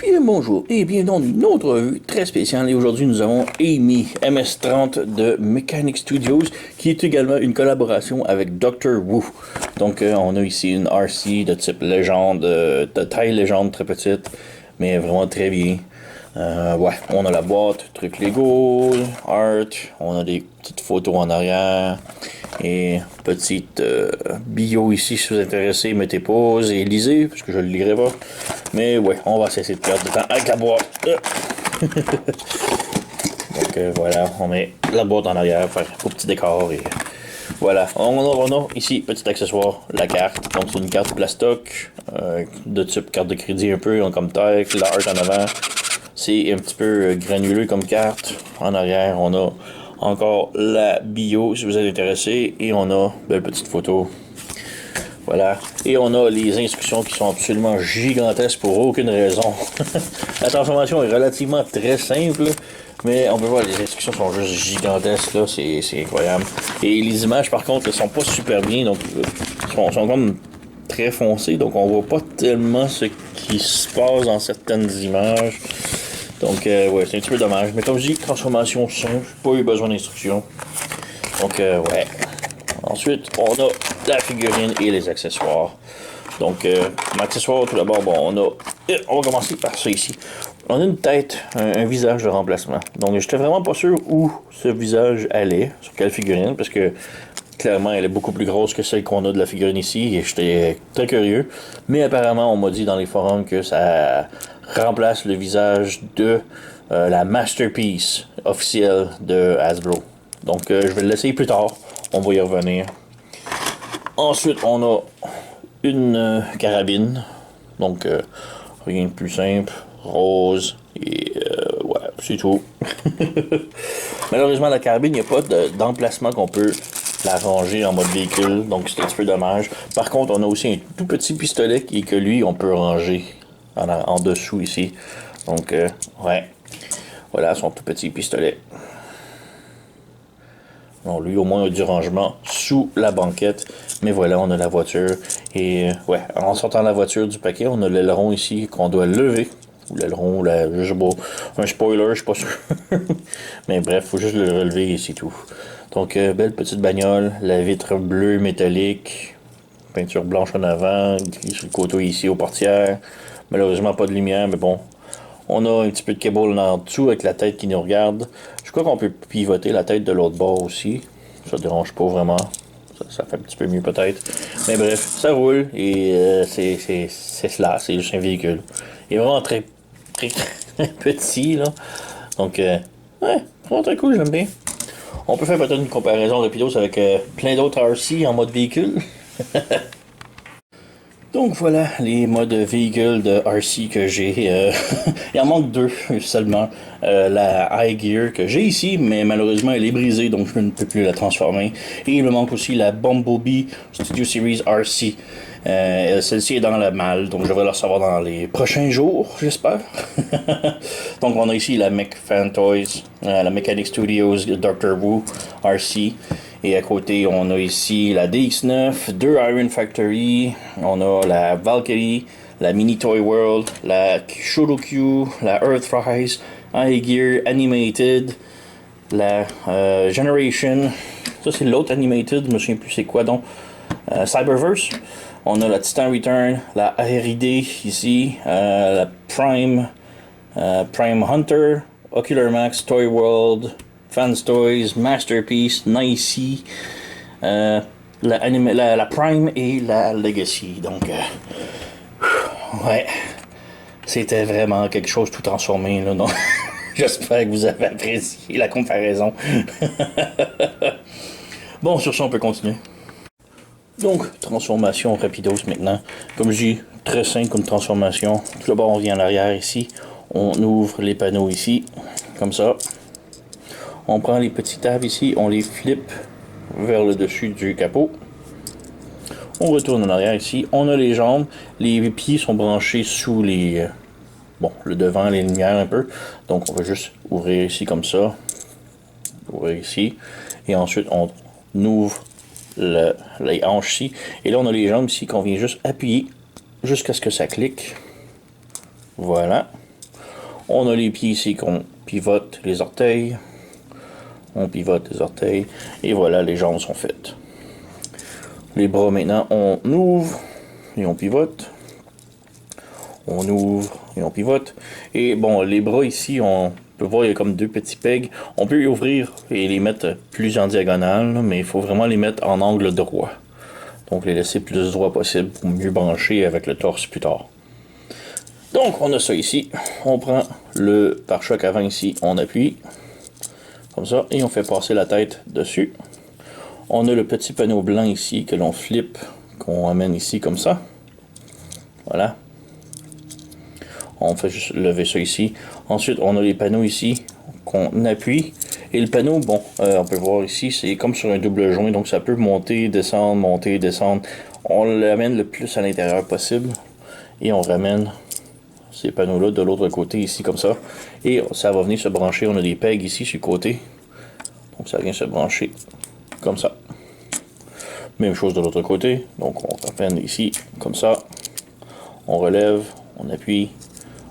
Bien bonjour et bienvenue dans une autre revue très spéciale. Et aujourd'hui, nous avons Amy MS-30 de Mechanic Studios, qui est également une collaboration avec Dr. Wu. Donc, on a ici une RC de type légende, de taille légende très petite, mais vraiment très bien. Ouais, on a la boîte, truc Lego, art, on a des petites photos en arrière. Et petite bio ici, si vous êtes intéressé, mettez pause et lisez, parce que je ne le lirai pas. Mais ouais, on va cesser de perdre de temps avec la boîte. Donc voilà, on met la boîte en arrière, faire un petit décor et voilà. On a ici, petit accessoire, la carte. Donc c'est une carte plastoc, de type carte de crédit un peu, comme taille, large en avant. C'est un petit peu granuleux comme carte. En arrière, on a encore la bio si vous êtes intéressé. Et on a belle petite photo. Voilà. Et on a les instructions qui sont absolument gigantesques pour aucune raison. La transformation est relativement très simple. Mais on peut voir, les instructions sont juste gigantesques. Là, c'est incroyable. Et les images, par contre, elles sont pas super bien. Donc, sont comme très foncées. Donc, on voit pas tellement ce qui se passe dans certaines images. Donc, ouais, c'est un petit peu dommage. Mais comme je dis, transformation simple, pas eu besoin d'instructions. Donc, ouais. Ensuite, on a la figurine et les accessoires. Donc, accessoires, tout d'abord, bon, on va commencer par ça ici. On a une tête, un visage de remplacement. Donc, j'étais vraiment pas sûr où ce visage allait, sur quelle figurine, parce que clairement, elle est beaucoup plus grosse que celle qu'on a de la figurine ici, et j'étais très curieux. Mais apparemment, on m'a dit dans les forums que ça remplace le visage de la Masterpiece officielle de Hasbro. Donc, je vais le laisser plus tard. On va y revenir. Ensuite, on a une carabine. Donc, rien de plus simple. Rose. Et ouais, c'est tout. Malheureusement, la carabine, il n'y a pas d'emplacement qu'on peut la ranger en mode véhicule. Donc, c'est un petit peu dommage. Par contre, on a aussi un tout petit pistolet et que lui, on peut ranger en dessous ici. Donc, ouais. Voilà son tout petit pistolet. Bon, lui, au moins, a du rangement sous la banquette. Mais voilà, on a la voiture. Et, ouais, en sortant de la voiture du paquet, on a l'aileron ici qu'on doit lever. Ou l'aileron, je sais pas. Un spoiler, je suis pas sûr. Mais bref, faut juste le relever et c'est tout. Donc, belle petite bagnole. La vitre bleue métallique. Peinture blanche en avant. Gris sur le côté ici aux portières. Malheureusement, pas de lumière, mais bon. On a un petit peu de cable en dessous avec la tête qui nous regarde. Je crois qu'on peut pivoter la tête de l'autre bord aussi. Ça dérange pas vraiment. Ça fait un petit peu mieux peut-être. Mais bref, ça roule et c'est cela. C'est juste un véhicule. Il est vraiment très, très, très petit là. Donc, ouais, vraiment très cool, j'aime bien. On peut faire peut-être une comparaison rapidos avec plein d'autres RC en mode véhicule. Donc voilà les modes véhicules de RC que j'ai. Il en manque deux seulement. La High Gear que j'ai ici, mais malheureusement elle est brisée, donc je ne peux plus la transformer. Et il me manque aussi la Bumblebee Studio Series RC. Celle-ci est dans la malle, donc je vais la recevoir dans les prochains jours, j'espère. Donc on a ici la Mech Fan Toys, la Mechanic Studios Dr. Wu RC. Et à côté, on a ici la DX9, deux Iron Factory, on a la Valkyrie, la Mini Toy World, la Shorokyu, la Earthrise, High Gear Animated, la Generation, ça c'est l'autre Animated, je me souviens plus c'est quoi donc, Cyberverse. On a la Titan Return, la RID ici, la Prime Hunter, Ocular Max, Toy World, Fans Toys, Masterpiece, Nicey, la Prime et la Legacy. Donc, ouais, c'était vraiment quelque chose tout transformé. Là, donc, j'espère que vous avez apprécié la comparaison. Bon, sur ça, on peut continuer. Donc, transformation rapidos maintenant. Comme je dis, très simple comme transformation. Tout d'abord, on vient en arrière ici. On ouvre les panneaux ici, comme ça. On prend les petits tabs ici, on les flippe vers le dessus du capot. On retourne en arrière ici. On a les jambes. Les pieds sont branchés sous les... bon, le devant, les lumières un peu. Donc, on va juste ouvrir ici comme ça. Ouvrir ici. Et ensuite, on ouvre les hanches ici. Et là, on a les jambes ici qu'on vient juste appuyer jusqu'à ce que ça clique. Voilà. On a les pieds ici qu'on pivote les orteils. On pivote les orteils. Et voilà, les jambes sont faites. Les bras maintenant, on ouvre et on pivote. On ouvre et on pivote. Et bon, les bras ici, on peut voir, il y a comme deux petits pegs. On peut les ouvrir et les mettre plus en diagonale, mais il faut vraiment les mettre en angle droit. Donc les laisser plus droit possible pour mieux brancher avec le torse plus tard. Donc on a ça ici. On prend le pare-choc avant ici, on appuie. Comme ça, et on fait passer la tête dessus. On a le petit panneau blanc ici que l'on flippe, qu'on amène ici comme ça. Voilà. On fait juste lever ça ici. Ensuite, on a les panneaux ici qu'on appuie. Et le panneau, bon, on peut voir ici, c'est comme sur un double joint. Donc ça peut monter, descendre. On l'amène le plus à l'intérieur possible. Et on ramène ces panneaux-là de l'autre côté ici comme ça. Et ça va venir se brancher. On a des pegs ici sur le côté. Donc ça vient se brancher comme ça. Même chose de l'autre côté. Donc on ramène ici comme ça. On relève, on appuie,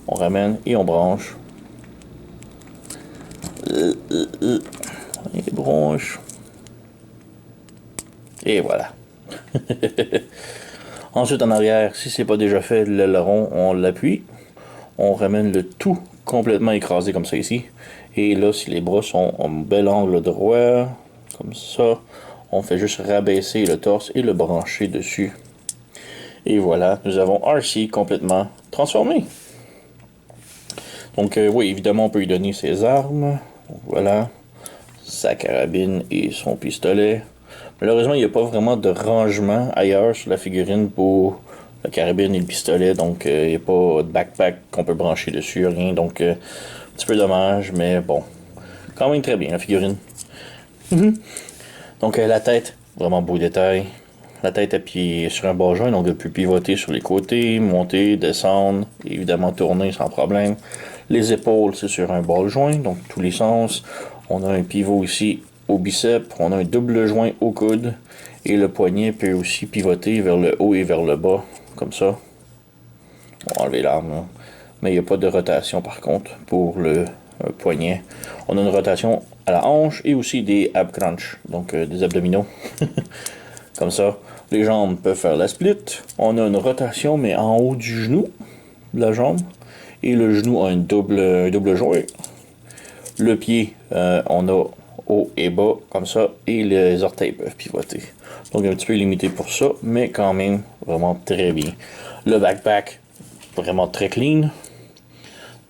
on ramène et on branche. Et branche. Et voilà. Ensuite en arrière, si c'est pas déjà fait, l'aileron, on l'appuie. On ramène le tout complètement écrasé comme ça ici. Et là, si les bras sont en bel angle droit, comme ça, on fait juste rabaisser le torse et le brancher dessus. Et voilà, nous avons RC complètement transformé. Donc oui, évidemment, on peut lui donner ses armes. Donc, voilà, sa carabine et son pistolet. Malheureusement, il n'y a pas vraiment de rangement ailleurs sur la figurine pour la carabine et le pistolet. Donc, il n'y a pas de backpack qu'on peut brancher dessus, rien. Donc, un petit peu dommage, mais bon. Quand même très bien, la figurine. Donc, la tête, vraiment beau détail. La tête appuyée sur un bas joint, donc elle peut pivoter sur les côtés, monter, descendre, et évidemment tourner sans problème. Les épaules, c'est sur un bas joint, donc tous les sens. On a un pivot ici au biceps, on a un double joint au coude, et le poignet peut aussi pivoter vers le haut et vers le bas, comme ça. On va enlever l'arme, là. Mais il n'y a pas de rotation par contre pour le poignet. On a une rotation à la hanche et aussi des ab crunch, donc des abdominaux. Comme ça, les jambes peuvent faire la split. On a une rotation, mais en haut du genou de la jambe. Et le genou a un double joint. Le pied, on a haut et bas, comme ça. Et les orteils peuvent pivoter. Donc un petit peu limité pour ça, mais quand même vraiment très bien. Le backpack, vraiment très clean.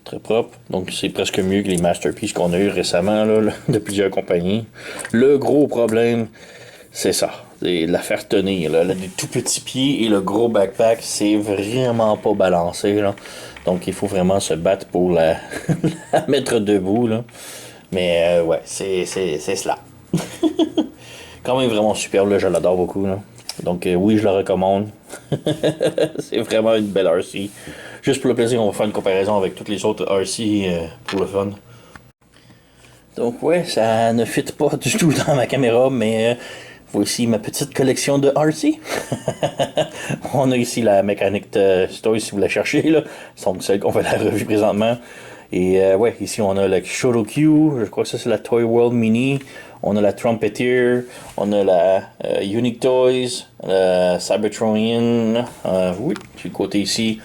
Très propre. Donc c'est presque mieux que les Masterpiece qu'on a eu récemment là, de plusieurs compagnies. Le gros problème, c'est ça. C'est la faire tenir. Là. Les tout petits pieds et le gros backpack, c'est vraiment pas balancé. Là. Donc il faut vraiment se battre pour la mettre debout. Là. Mais ouais, c'est cela. Quand même vraiment superbe, là, je l'adore beaucoup. Là. Donc oui, je le recommande. C'est vraiment une belle RC. Juste pour le plaisir, on va faire une comparaison avec toutes les autres RC pour le fun. Donc ouais, ça ne fit pas du tout dans ma caméra, mais voici ma petite collection de RC. On a ici la Mechanic Toys si vous la cherchez, là. Donc celle qu'on fait la revue présentement. Et ouais, ici on a la Shorokyu, je crois que ça c'est la Toy World Mini. On a la Trumpeteer, on a la Unique Toys, la Cybertronian, oui, sur le côté ici.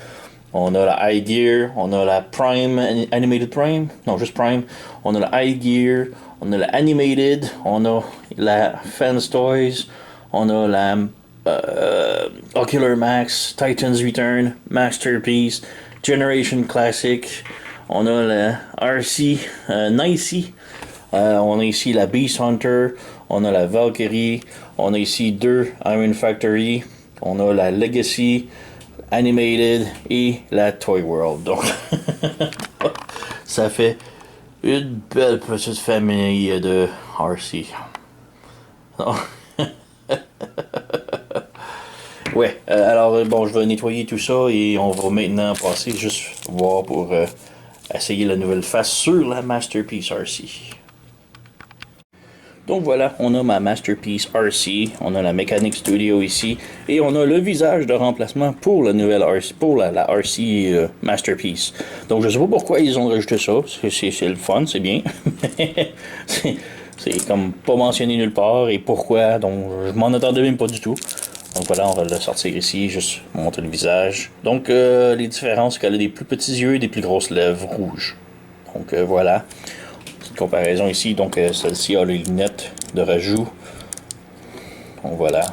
On a la iGear, on a la Prime, Animated Prime, non juste Prime. On a la iGear, on a la Animated, on a la Fans Toys, on a la Ocular Max, Titan's Return, Masterpiece, Generation Classic. On a la RC Nicey. On a ici la Beast Hunter. On a la Valkyrie. On a ici deux Iron Factory. On a la Legacy, Animated et la Toy World. Donc, ça fait une belle petite famille de RC. Ouais, alors bon, je vais nettoyer tout ça et on va maintenant passer juste voir pour essayer la nouvelle face sur la Masterpiece RC. Donc voilà, on a ma Masterpiece RC, on a la Mechanic Studio ici, et on a le visage de remplacement pour la nouvelle RC, pour la RC Masterpiece. Donc je sais pas pourquoi ils ont rajouté ça, c'est le fun, c'est bien. c'est comme pas mentionné nulle part, et pourquoi, donc je m'en attendais même pas du tout. Donc voilà, on va le sortir ici, juste montrer le visage. Donc les différences, c'est qu'elle a des plus petits yeux et des plus grosses lèvres rouges. Donc voilà. Petite comparaison ici, donc celle-ci a les lunettes de rajout. Donc voilà.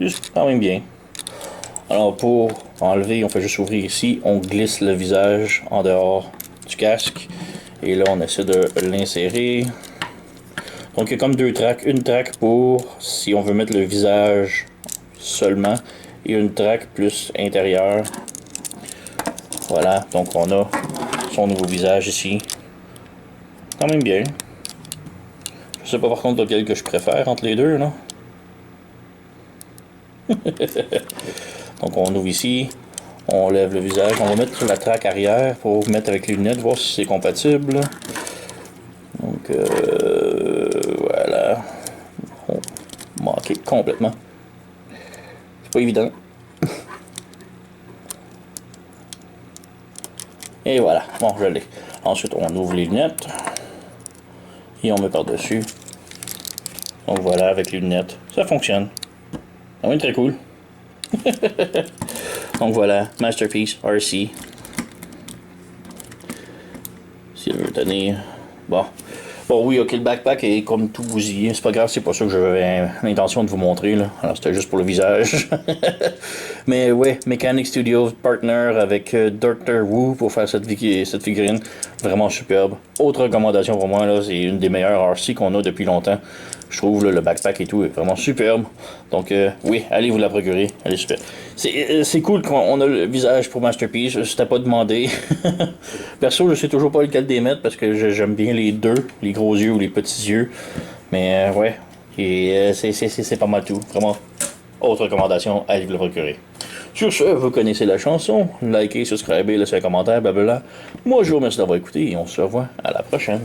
Juste quand même bien. Alors pour enlever, on fait juste ouvrir ici, on glisse le visage en dehors du casque. Et là on essaie de l'insérer. Donc il y a comme deux tracks. Une track pour si on veut mettre le visage seulement. Et une track plus intérieure. Voilà, donc on a son nouveau visage ici. Quand même bien. Je sais pas par contre lequel que je préfère entre les deux, là. Donc on ouvre ici, on lève le visage, on va mettre la traque arrière pour mettre avec les lunettes, voir si c'est compatible. Donc voilà. Oh, manqué complètement. C'est pas évident. Et voilà, bon je l'ai. Ensuite on ouvre les lunettes. Et on met par-dessus. Donc voilà, avec les lunettes, ça fonctionne. Ah oui, très cool. Donc voilà, Masterpiece RC. S'il veut tenir. Bon. Bon, oui, ok, le backpack est comme tout bousillé. C'est pas grave, c'est pas ça que j'avais l'intention de vous montrer, là. Alors, c'était juste pour le visage. Mais ouais, Mechanic Studio partner avec Dr. Wu pour faire cette figurine. Vraiment superbe. Autre recommandation pour moi, là, c'est une des meilleures RC qu'on a depuis longtemps. Je trouve là, le backpack et tout est vraiment superbe. Donc oui, allez vous la procurer. Elle est super. C'est cool qu'on a le visage pour Masterpiece. C'était pas demandé. Perso, je sais toujours pas lequel des mettre parce que j'aime bien les deux, les gros yeux ou les petits yeux. Mais ouais, et c'est pas mal tout. Vraiment, autre recommandation, allez vous la procurer. Sur ce, vous connaissez la chanson. Likez, subscribez, laissez un commentaire, blablabla. Moi, je vous remercie d'avoir écouté et on se revoit à la prochaine.